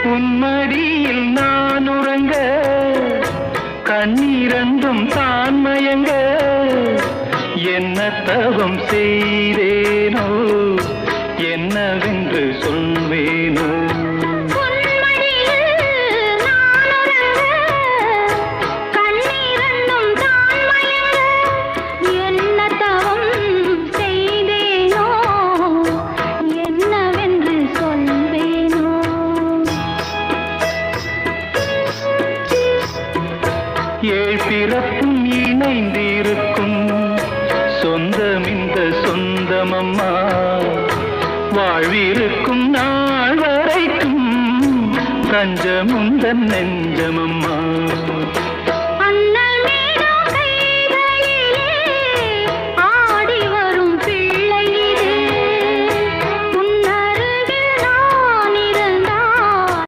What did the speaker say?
உன்மடியில் நான் உறங்க கண்ணீரண்டும் தான் மயங்க என்ன தவம் செய்தேனோ என்னவென்று சொல்வேனோ ஏழ் பிறப்பும் இணைந்திருக்கும் சொந்தம் இந்த சொந்தமம்மா வாழ்விருக்கும் நாள் வரைக்கும் தஞ்சமுந்தன் நெஞ்சமம்மா